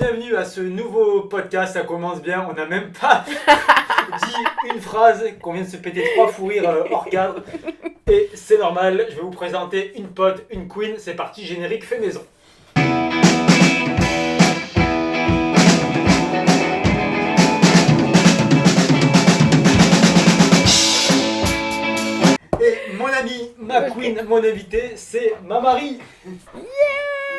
bienvenue à ce nouveau podcast, ça commence bien, on n'a même pas dit une phrase, qu'on vient de se péter 3 fous rires hors cadre. Et c'est normal, je vais vous présenter une pote, une queen, c'est parti, générique fait maison. Et mon ami, ma queen, mon invité, c'est ma Marie.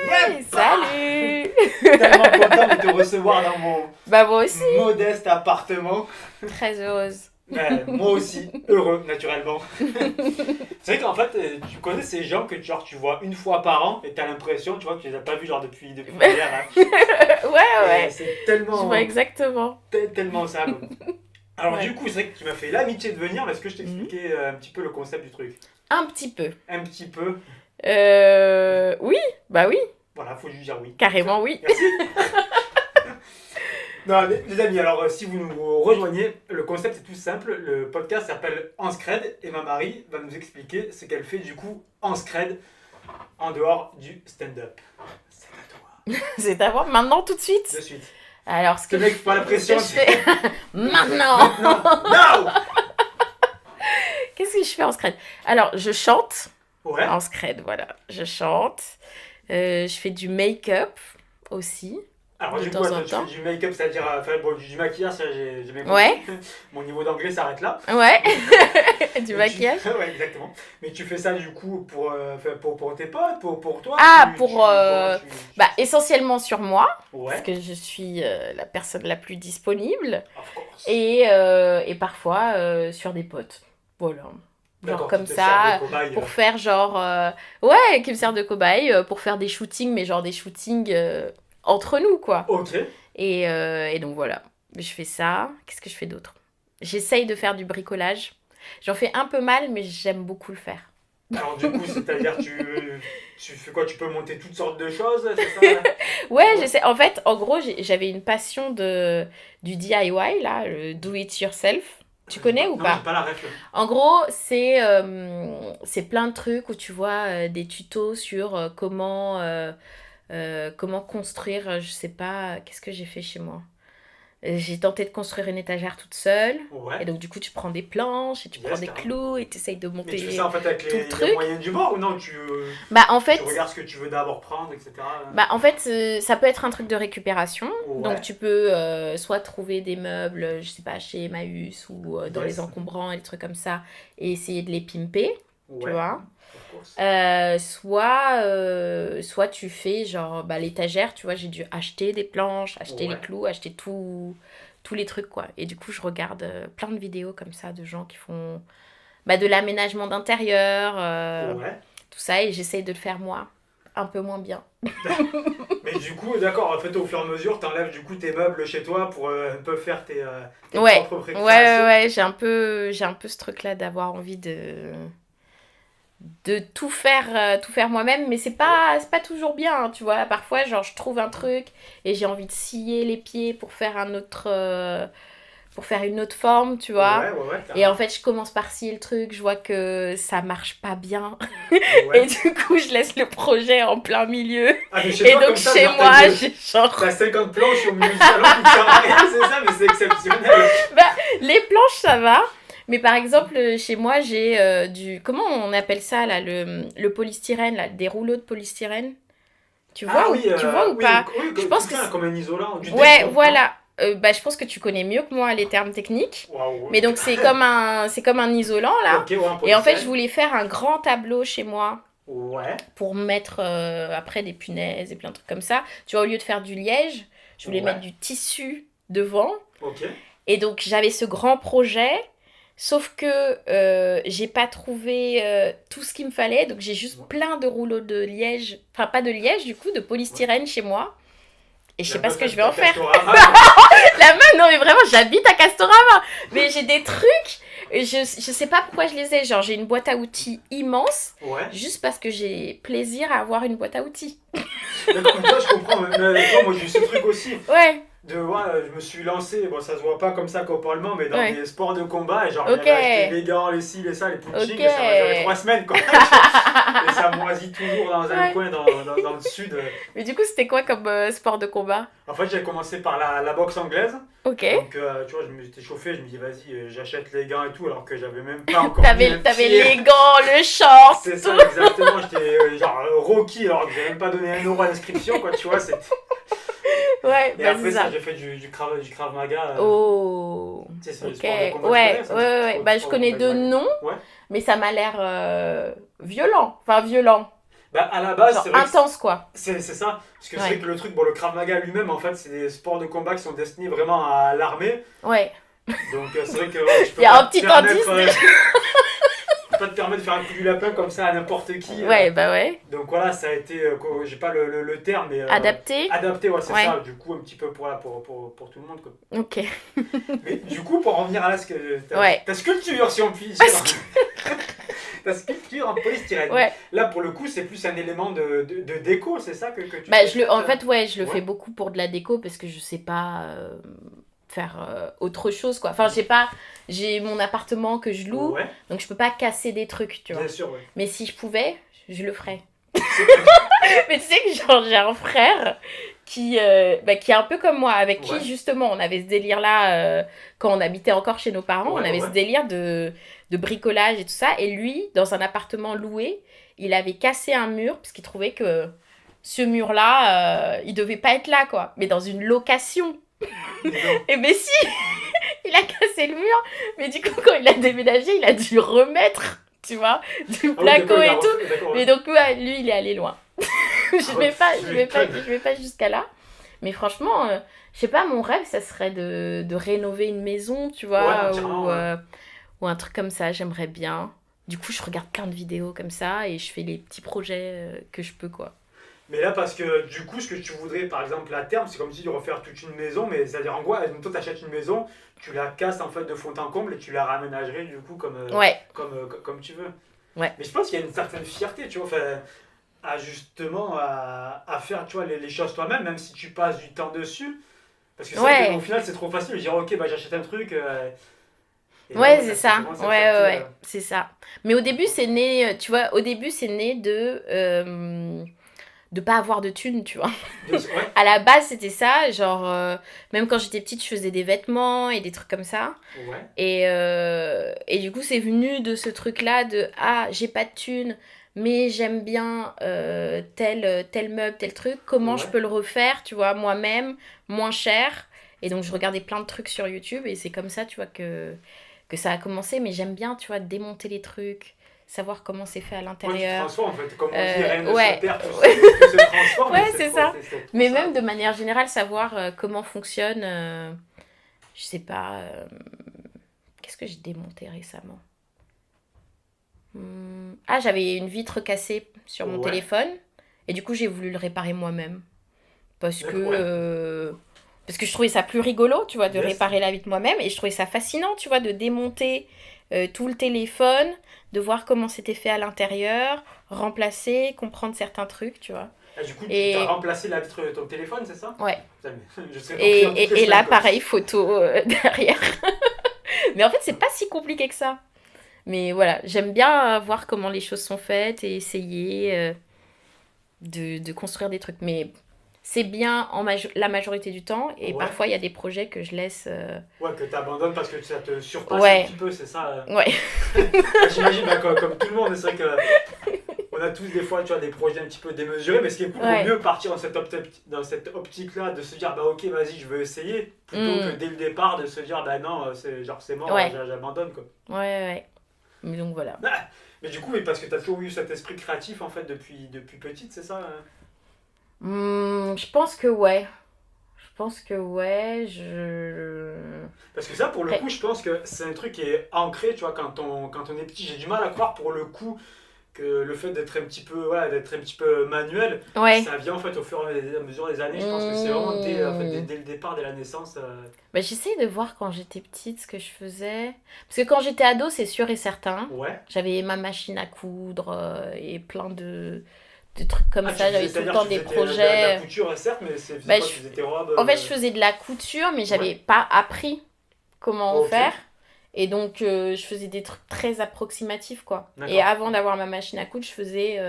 Yeah, salut. Tellement content de te recevoir dans mon moi aussi. modeste appartement. Très heureuse. Moi aussi, heureux naturellement. C'est vrai qu'en fait, tu connais ces gens que tu vois une fois par an et t'as l'impression tu vois, que tu les as pas vus genre depuis hier. Hein. ouais. Et c'est tellement. Je vois exactement. Tellement ça. Alors Ouais. Du coup, c'est vrai que tu m'as fait l'amitié de venir, mais est-ce que je t'expliquais un petit peu le concept du truc? Un petit peu. Un petit peu. Oui, bah oui. Voilà, faut juste dire oui. Carrément oui. Merci. Non, les amis, alors si vous nous rejoignez, le concept est tout simple. Le podcast s'appelle En Scred et ma Marie va nous expliquer ce qu'elle fait du coup en Scred en dehors du stand-up. C'est à toi. C'est à voir maintenant tout de suite. De suite. Alors ce Ce que mec, pas la pression. je fais maintenant. Non. Qu'est-ce que je fais en scred? Alors je chante Ouais. en scred, voilà. Je chante. Je fais du make-up aussi. Alors De du coup, temps en attends, tu temps. fais du make-up, c'est-à-dire du maquillage, ça j'ai bien compris. Ouais. Mon niveau d'anglais s'arrête là. Ouais. Mais Du maquillage. Ouais, exactement. Mais tu fais ça du coup pour tes potes, pour toi. Ah, comment Bah essentiellement sur moi. Ouais. Parce que je suis la personne la plus disponible Of course. et parfois sur des potes. Voilà. Genre D'accord, comme tu te ça, sers de cobaye, pour faire genre... ouais, qui me sert de cobaye pour faire des shootings, mais genre des shootings entre nous, quoi. Ok. Et donc voilà, je fais ça. Qu'est-ce que je fais d'autre? J'essaye de faire du bricolage. J'en fais un peu mal, mais j'aime beaucoup le faire. Alors du coup, c'est-à-dire tu fais quoi? Tu peux monter toutes sortes de choses, c'est ça? Ouais, j'essaie. En fait, en gros, j'avais une passion du DIY, là, le do it yourself. Tu connais ou Non, pas? j'ai pas la ref. En gros, c'est plein de trucs où tu vois des tutos sur comment construire, je sais pas, qu'est-ce que j'ai fait chez moi? J'ai tenté de construire une étagère toute seule. Ouais. Et donc, du coup, tu prends des planches et tu prends des carrément. clous et tu essayes de Mais monter. tu fais ça en fait avec tout le les truc. moyens du bord ou non? Bah, en fait, Tu regardes ce que tu veux d'abord prendre, etc. ça peut être un truc de récupération. Ouais. Donc, tu peux soit trouver des meubles, je sais pas, chez Emmaüs ou dans Yes. les encombrants et des trucs comme ça et essayer de les pimper, tu Ouais. vois. Of course. Soit tu fais genre l'étagère, tu vois, j'ai dû acheter des planches, acheter Ouais. les clous, acheter tous les trucs quoi. Et du coup, je regarde plein de vidéos comme ça de gens qui font de l'aménagement d'intérieur, Ouais. tout ça, et j'essaye de le faire moi, un peu moins bien. Mais du coup, d'accord, en fait, au fur et à mesure, t'enlèves du coup tes meubles chez toi pour un peu faire tes Ouais, propres ouais, créations. ouais, j'ai un peu ce truc-là d'avoir envie de tout faire moi-même, mais c'est pas toujours bien, hein, tu vois. Parfois, genre, je trouve un truc et j'ai envie de scier les pieds pour faire pour faire une autre forme, tu vois. Ouais, Et en fait, je commence par scier le truc, je vois que ça marche pas bien. ouais. Et du coup, je laisse le projet en plein milieu. Ah, mais chez Et toi, donc, comme ça, chez genre, moi, j'ai genre... t'as 50 planches au milieu du salon qui ne servent à rien, c'est ça, mais c'est exceptionnel. Les planches, ça va. Mais par exemple, chez moi, j'ai du... Comment on appelle ça, là, le polystyrène, là, des rouleaux de polystyrène. Tu vois, tu vois ou pas? Je pense que que c'est comme un isolant. Du Ouais, téflon, voilà. Je pense que tu connais mieux que moi les termes techniques. non? Waouh. Mais donc, c'est comme un isolant, là. Ok, ouais, un Et en fait, je polystyrène. voulais faire un grand tableau chez moi Ouais. pour mettre après des punaises et plein de trucs comme ça. Tu vois, au lieu de faire du liège, je voulais Ouais. mettre du tissu devant. Ok. Et donc, j'avais ce grand projet, sauf que j'ai pas trouvé tout ce qu'il me fallait. Donc, j'ai juste plein de rouleaux de liège, enfin, pas de liège, du coup, de polystyrène chez moi. Et je sais pas ce que je vais en faire. La meuf, non, mais vraiment, j'habite à Castorama. Mais j'ai des trucs, je sais pas pourquoi je les ai. Genre, j'ai une boîte à outils immense, Ouais. juste parce que j'ai plaisir à avoir une boîte à outils. D'accord, mais toi, je comprends. Mais toi, moi, j'ai eu ce truc aussi. Ouais. je me suis lancé, bon ça se voit pas comme ça corporellement, mais dans Ouais. des sports de combat, et genre Ok. j'avais acheté les gants, les ci, les ça, les punching, Ok. et ça m'a duré 3 semaines quoi. Et ça moisit toujours dans un Ouais. coin dans le sud. Mais du coup, c'était quoi comme sport de combat? En fait, j'ai commencé par la boxe anglaise. Ok. Donc, tu vois, je me suis chauffé, je me dis, vas-y, j'achète les gants et tout, alors que j'avais même pas encore mis un T'avais pied. les gants, le short. C'est ça, exactement. J'étais genre Rocky, alors que j'ai même pas donné 1 euro à l'inscription, quoi, tu vois. Ouais, Et bah après c'est ça, ça. j'ai fait du Krav Maga. Oh. Tu sais, c'est le Ok. sport de Ouais, combat, tu connais ouais, ça, le ouais. Bah, je sport de connais combat deux ivoirien. noms, Ouais. mais ça m'a l'air violent. Enfin, violent. Bah, à la base, Genre c'est vrai que intense, quoi. c'est ça. Parce que c'est Ouais. vrai que le truc, bon, le Krav Maga lui-même, en fait, c'est des sports de combat qui sont destinés vraiment à l'armée. Ouais. Donc, c'est vrai que ouais, je Il peux y a pas un te petit permettre. indice déjà. Je peux pas te permettre de faire un coup du lapin comme ça à n'importe qui. Ouais, bah ouais. Donc voilà, ça a été, j'ai pas le terme, mais Adapté. adapté, ouais, c'est Ouais. ça, du coup, un petit peu pour tout le monde. Quoi. Ok. Mais du coup, pour en venir à Ouais. ta sculpture, si on peut dire, ta sculpture en polystyrène, Ouais. là, pour le coup, c'est plus un élément de déco, c'est ça que tu Bah, fais en fait, ouais, je le Ouais. fais beaucoup pour de la déco parce que je sais pas faire autre chose, quoi. Enfin, je sais pas, j'ai mon appartement que je loue, Ouais, donc je peux pas casser des trucs, tu vois. bien sûr, ouais. Mais si je pouvais, je le ferais. C'est- Mais tu sais que genre, j'ai un frère qui est un peu comme moi, avec qui Ouais, justement on avait ce délire-là quand on habitait encore chez nos parents, on ouais, avait ce ouais. délire de bricolage et tout ça. Et lui, dans un appartement loué, il avait cassé un mur parce qu'il trouvait que ce mur-là, il devait pas être là, quoi. Mais dans une location. Mais non. Et mais si, il a cassé le mur. Mais du coup, quand il a déménagé, il a dû remettre, tu vois, du Ah oui, placo d'accord, il a et tout. refait, d'accord, Mais ouais. donc, ouais, lui, il est allé loin. Ah ouais, tu m'étonnes. Je vais pas jusqu'à là. Mais franchement, je sais pas, mon rêve, ça serait de rénover une maison, tu Ouais, vois, entièrement, ouais. ou un truc comme ça, j'aimerais bien. Du coup, je regarde plein de vidéos comme ça et je fais les petits projets que je peux, quoi. Mais là, parce que du coup, ce que tu voudrais, par exemple, à terme, c'est comme si de refaire toute une maison, mais c'est-à-dire en gros, toi, tu achètes une maison, tu la casses en fait de fond en comble et tu la raménagerais du coup Ouais, comme tu veux. ouais. Mais je pense qu'il y a une certaine fierté, tu vois, enfin, à justement à faire, tu vois, les choses toi-même, même si tu passes du temps dessus. Parce que c'est vrai qu'au Ouais, final, c'est trop facile de dire, ok, bah j'achète un truc. Et là, ouais, ouais, c'est c'est ça. vraiment Ouais, cette ouais, fierté. ouais, c'est ça. Mais au début, c'est né, tu vois, au début, c'est né de pas avoir de thunes, tu vois. Ouais, À la base, c'était ça. Genre, même quand j'étais petite, je faisais des vêtements et des trucs comme ça. ouais, Et du coup, c'est venu de ce truc-là de ah, j'ai pas de thunes, mais j'aime bien tel meuble, tel truc. Comment je ouais. peux le refaire, tu vois, moi-même, moins cher. Et donc, je regardais plein de trucs sur YouTube et c'est comme ça, tu vois, que ça a commencé. Mais j'aime bien, tu vois, démonter les trucs, savoir comment c'est fait à Ouais, tu te l'intérieur. transformes en fait. Comme on dit, rien ne se Ouais, perd, tout se transforme. Et ouais, c'est ça. c'est trop Mais ça. même de manière générale, savoir comment fonctionne, je sais pas, qu'est-ce que j'ai démonté récemment? Ah, j'avais une vitre cassée sur mon Ouais, téléphone et du coup j'ai voulu le réparer moi-même parce que d'accord, ouais. parce que je trouvais ça plus rigolo, tu vois, de Yes. réparer la vitre moi-même et je trouvais ça fascinant, tu vois, de démonter tout le téléphone, de voir comment c'était fait à l'intérieur, remplacer, comprendre certains trucs, tu vois. Ah, du coup, tu as Et remplacé la vitre de ton téléphone, c'est ça? ouais. Putain, mais je serais ton client toutes les Et là, semaines, quoi. pareil, photo derrière. Mais en fait, c'est pas si compliqué que ça. Mais voilà, j'aime bien voir comment les choses sont faites et essayer de construire des trucs. Mais c'est bien la majorité du temps. Et Ouais. parfois, il y a des projets que je laisse. Ouais, que tu abandonnes parce que ça te surpasse un Ouais, petit peu, c'est ça. ouais, Bah, j'imagine, bah, comme tout le monde, c'est vrai que on a tous des fois, tu vois, des projets un petit peu démesurés, mais ce qui est cool, il vaut ouais. mieux partir dans cette optique-là, de se dire, bah ok, vas-y, je veux essayer, plutôt que Mm, dès le départ de se dire, bah non, c'est mort, ouais, j'abandonne, quoi. ouais, ouais. Mais donc voilà. Ah, mais du coup, oui, parce que tu as toujours eu cet esprit créatif, en fait, depuis petite, c'est ça? Je pense que ouais. Je pense que ouais. Parce que ça, pour le Après- coup, je pense que c'est un truc qui est ancré, tu vois, quand on est petit. J'ai du mal à croire, pour le coup, que le fait d'être un petit peu, voilà, d'être un petit peu manuel, Ouais. ça vient, en fait, au fur et à mesure des années. Je pense que c'est vraiment en fait, dès le départ, dès la naissance. Bah, j'essaye de voir quand j'étais petite ce que je faisais. Parce que quand j'étais ado, c'est sûr et certain. Ouais, J'avais ma machine à coudre et de trucs comme Ah, tu ça. faisais, J'avais tout le c'est-à-dire temps tu des faisais de la projets. couture, certes, mais c'est faisais Bah, quoi? Tu faisais tes robes en fait, je faisais de la couture, mais j'avais Ouais. pas appris comment en Ok, faire. Et donc, je faisais des trucs très approximatifs, quoi. Et d'accord. avant d'avoir ma machine à coudre, je faisais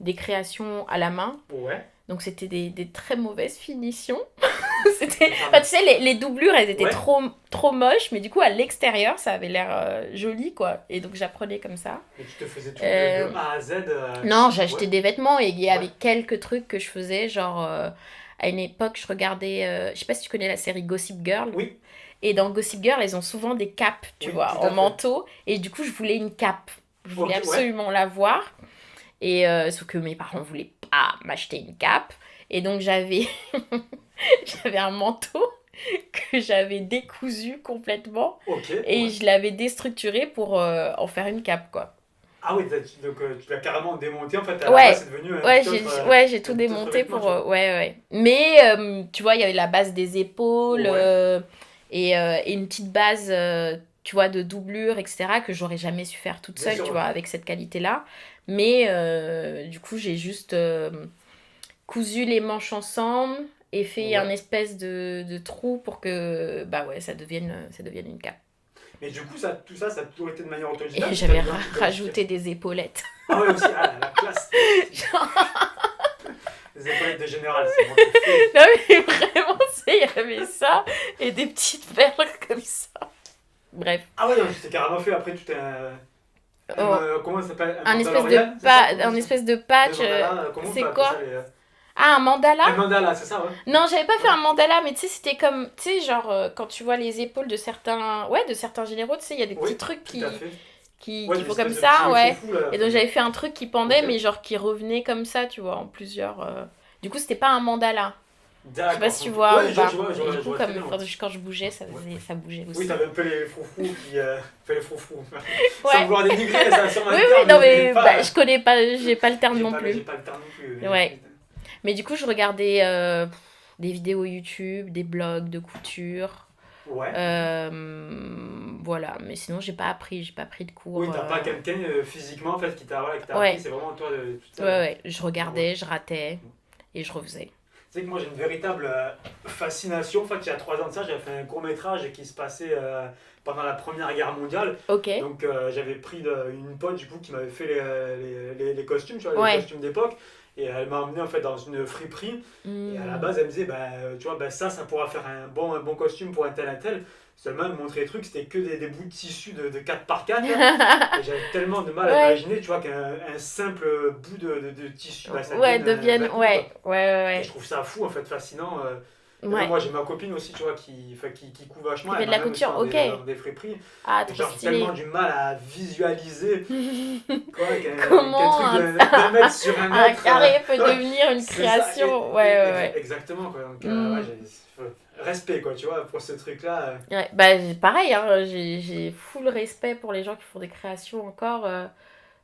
des créations à la main. Ouais, Donc, c'était des très mauvaises finitions. c'est Enfin, tu sais, les doublures, elles étaient Ouais, trop moches, mais du coup, à l'extérieur, ça avait l'air joli, quoi. Et donc, j'apprenais comme ça. mais tu te faisais tout de Euh, A à Z. non, Ouais, j'achetais des vêtements et il y ouais. avait quelques trucs que je faisais, genre... à une époque, je regardais... je sais pas si tu connais la série Gossip Girl. Oui, Et dans Gossip Girl, elles ont souvent des capes, tu oui, vois, tout en à fait. manteau. Et du coup, je voulais une cape. Je voulais Ok, ouais. absolument la voir. Et sauf que mes parents voulaient pas m'acheter une cape. Et donc, j'avais un manteau que j'avais décousu complètement. Ok, Et ouais. je l'avais déstructuré pour en faire une cape, quoi. Ah oui, donc tu l'as carrément démonté. En fait, à la base, Ouais, c'est devenu ouais, j'ai tout un tout autre démonté vêtement, pour... tu vois. ouais, ouais. Mais, tu vois, il y avait la base des épaules Ouais, et une petite base, tu vois, de doublure, etc., que j'aurais jamais su faire toute bien seule, sûr, tu ouais. vois, avec cette qualité-là. Mais, du coup, j'ai juste cousu les manches ensemble et fait un Ouais. espèce de trou pour que, bah ouais, ça devienne une cape. Mais du coup, tout ça, ça a toujours été de manière Et autodidacte ou t'as j'avais eu un qui t'a inspiré? rajouté des épaulettes. Ah ouais, aussi, ah la classe. Les épaulettes de général, c'est bon, t'es fait. Non mais vraiment, il y avait ça et des petites perles comme ça. Bref. Ah ouais, non, tu t'es carrément fait après tout Oh, comment ça s'appelle? Un Mandalorian, c'est ça? Comment on un dit ça? espèce de Le patch, mandala, comment on peut c'est appeler quoi? ça Ah, un mandala? Un mandala, c'est ça, ouais. Non, j'avais pas fait Ouais, un mandala, mais tu sais, c'était comme, tu sais, genre, quand tu vois les épaules de certains généraux, tu sais, il y a des petits oui, trucs tout à fait. Ouais, qui des font comme espèces de petits ça, ouais. froufrous là. Et donc j'avais fait un truc qui pendait, Ok. mais genre qui revenait comme ça, tu vois, en plusieurs. Du coup, c'était pas un mandala. Je sais pas D'accord. si tu Ok. vois ou Ouais, pas. Et du je coup, vois très bien. Ouais. quand je bougeais, Ouais. ça bougeait Oui, aussi. t'avais un peu les froufrous qui. Fait les froufrous. Sans Ouais. vouloir dénigrer, ça a sûrement Oui, un oui, terme, non, mais je l'ai mais bah, pas. je connais pas, j'ai pas le terme non J'ai plus. pas le terme non plus. Ouais. Mais du coup, je regardais des vidéos YouTube, des blogs de couture. Ouais, ok. Voilà, mais sinon, j'ai pas pris de cours. Oui, t'as pas quelqu'un physiquement en fait qui t'a appris, Ouais, c'est vraiment toi toute ouais, seule. ouais. Je Ouais. regardais, je ratais et je refaisais. Tu sais que moi j'ai une véritable fascination. En fait, il y a 3 ans de ça, j'avais fait un court métrage qui se passait pendant la Première Guerre mondiale. Ok. Donc j'avais pris une pote du coup qui m'avait fait les costumes, tu vois, les Ouais. costumes d'époque. Et elle m'a emmené en fait dans une friperie. Et à la Hmm. base, elle me disait, bah, tu vois, bah, ça pourra faire un bon costume pour un tel, un tel. Seulement, elle me montrait les trucs, c'était que des bouts de tissu de 4x4 là. Et j'avais tellement de mal à Ouais. imaginer, tu vois, qu'un simple bout de tissu, bah, ça Ouais, devienne un deviennent. vêtement, quoi. Ouais, ouais, Et je ouais. trouve ça fou, en fait, fascinant. Et même Ouais. moi, j'ai ma copine aussi, tu vois, qui coud vachement. Qui Elle fait de m'a la même aussi couture, dans ok. des friperies. Ah, Et trop genre, j'ai tellement stylé. du mal à visualiser quoi, qu'un Comment truc d'un mètre sur un un mètre. carré peut devenir une C'est ça, création. Ouais, ouais, ouais. exactement, quoi. Donc, ouais, Hmm. respect, quoi, tu vois, pour ce truc-là. Ouais, bah pareil, hein, j'ai full respect pour les gens qui font des créations encore.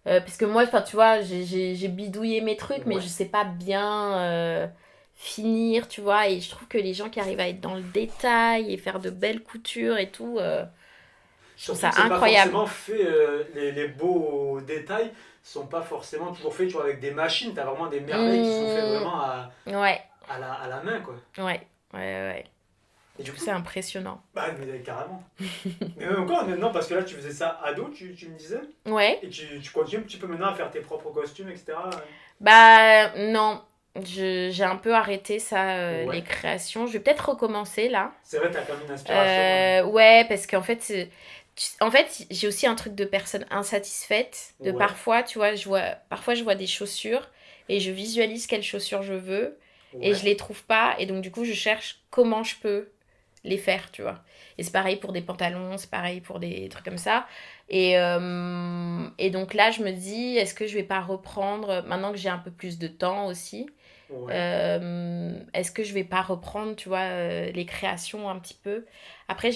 Parce que moi, enfin, tu vois, j'ai bidouillé mes trucs, mais Ouais. je sais pas bien finir, tu vois. Et je trouve que les gens qui arrivent à être dans le détail et faire de belles coutures et tout, je trouve Surtout ça que c'est pas incroyable. forcément fait, les beaux détails sont pas forcément toujours faits, tu vois, avec des machines. T'as vraiment des merveilles qui sont faites Mmh, vraiment ouais, à la main, quoi. ouais. Ouais. Et Du du coup, coup, c'est impressionnant. bah, mais carrément. Mais même encore maintenant, parce que là, tu faisais ça ado, tu me disais, Ouais. et tu continues un petit peu maintenant à faire tes propres costumes, etc. Bah, non. J'ai un peu arrêté ça, les Ouais. créations. Je vais peut-être recommencer là. C'est vrai, t'as quand même une inspiration. Ouais, parce qu'en fait, en fait, j'ai aussi un truc de personne insatisfaite. De Ouais, parfois, tu vois, parfois je vois des chaussures et je visualise quelles chaussures je veux et je ouais, les trouve pas. Et donc, du coup, je cherche comment je peux les faire, tu vois. Et c'est pareil pour des pantalons, c'est pareil pour des trucs comme ça. Et donc là, je me dis, est-ce que je vais pas reprendre, maintenant que j'ai un peu plus de temps aussi, ouais, est-ce que je vais pas reprendre, tu vois, les créations un petit peu. Après,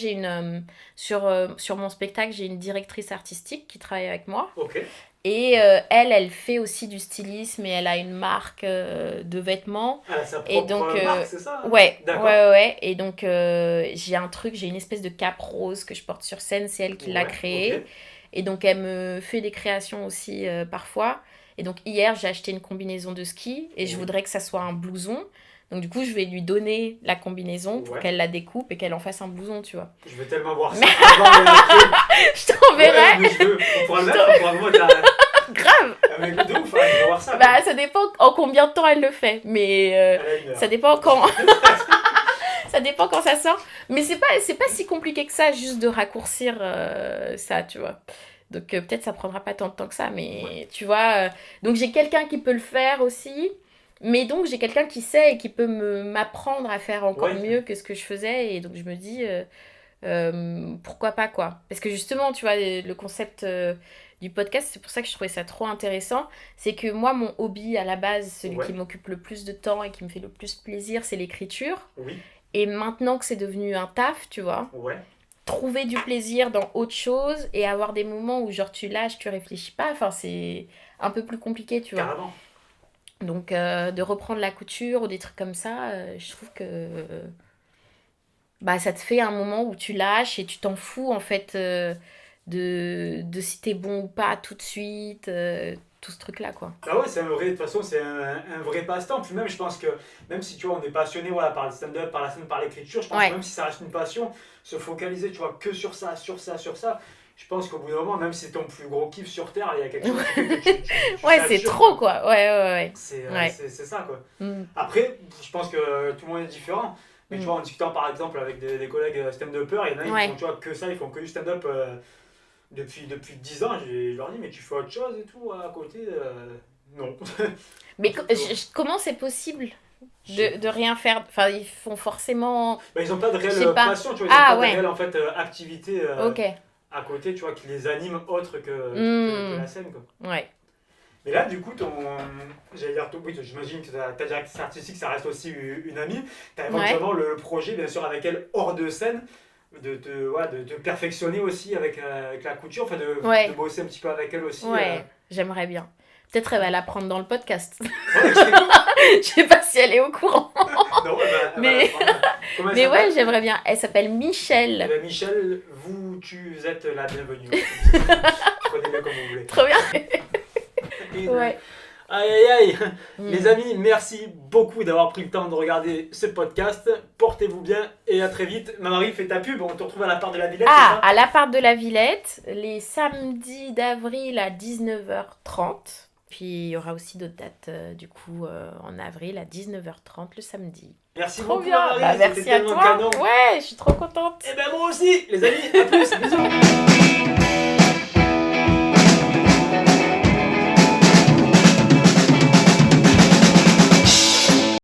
sur mon spectacle, j'ai une directrice artistique qui travaille avec moi. ok. Et elle fait aussi du stylisme et elle a une marque de vêtements. Elle a sa Et donc, propre marque, c'est ça? Hein. ouais, ouais, D'accord. ouais, ouais. Et donc, j'ai une espèce de cape rose que je porte sur scène, c'est elle qui l'a Ouais, ok. créée. Et donc, elle me fait des créations aussi parfois. Et donc hier, j'ai acheté une combinaison de ski et je voudrais que ça soit un blouson. Donc du coup, je vais lui donner la combinaison pour qu'elle la découpe et qu'elle en fasse un blouson, tu vois. Je veux tellement voir ça. Je t'enverrai. Mais on pourra le mettre, on pourra le mettre. Grave. Mais de ouf, je veux voir ça. Bah, ça dépend en combien de temps elle le fait, mais ça dépend quand. Ça dépend quand ça sort. Mais c'est pas si compliqué que ça, juste de raccourcir ça, tu vois. Donc peut-être ça prendra pas tant de temps que ça, mais tu vois. Donc j'ai quelqu'un qui peut le faire aussi. Mais donc j'ai quelqu'un qui sait et qui peut m'apprendre à faire encore mieux que ce que je faisais. Et donc je me dis, pourquoi pas, quoi. Parce que justement, tu vois, le concept du podcast, c'est pour ça que je trouvais ça trop intéressant. C'est que moi, mon hobby à la base, celui qui m'occupe le plus de temps et qui me fait le plus plaisir, c'est l'écriture. Oui. Et maintenant que c'est devenu un taf, tu vois, trouver du plaisir dans autre chose et avoir des moments où genre tu lâches, tu réfléchis pas, enfin c'est un peu plus compliqué, tu vois. Carrément. Donc de reprendre la couture ou des trucs comme ça, je trouve que bah, ça te fait un moment où tu lâches et tu t'en fous en fait de si t'es bon ou pas tout de suite, tout ce truc là quoi. Ah ouais, de toute façon c'est un vrai passe-temps. Puis même je pense que même si tu vois on est passionné par le stand-up, par la scène, par l'écriture, je pense que même si ça reste une passion, se focaliser tu vois que sur ça, je pense qu'au bout d'un moment, même si c'est ton plus gros kiff sur Terre, il y a quelque chose que tu ouais, c'est trop quoi. Ouais. C'est ça quoi. Après, je pense que tout le monde est différent. Mais tu vois, en discutant par exemple avec des collègues stand-uppers, il y en a qui font tu vois, que ça, ils font que du stand-up depuis 10 ans. Je leur dis, mais tu fais autre chose et tout à côté non. Mais comment c'est possible de rien faire? Enfin, ils font forcément... Bah, ils n'ont pas de réelle passion, tu vois, ils n'ont pas de réelle en fait, activité à côté, tu vois, qui les anime autre que la scène, quoi. Ouais. Mais là, du coup, j'allais dire, oui, j'imagine que ta directrice artistique, ça reste aussi une amie. Tu as éventuellement le projet, bien sûr, avec elle, hors de scène, de perfectionner aussi avec la couture, enfin de bosser un petit peu avec elle aussi. Ouais, j'aimerais bien. Peut-être elle va l'apprendre dans le podcast. Ouais, je sais pas si elle est au courant. Non, mais ouais, j'aimerais bien. Elle s'appelle Michel. Eh ben, Michel, tu êtes la bienvenue. Prenez-le comme vous voulez. Trop bien. Ouais. Aïe. Les amis, merci beaucoup d'avoir pris le temps de regarder ce podcast. Portez-vous bien et à très vite. Marie, fais ta pub, on te retrouve à l'appart de la Villette. Ah, à l'appart de la Villette, les samedis d'avril à 19h30. Puis il y aura aussi d'autres dates du coup en avril à 19h30 le samedi. Merci trop beaucoup bien. Marie, merci à toi. canon. Ouais, je suis trop contente. Et ben moi aussi, les amis, à plus, bisous.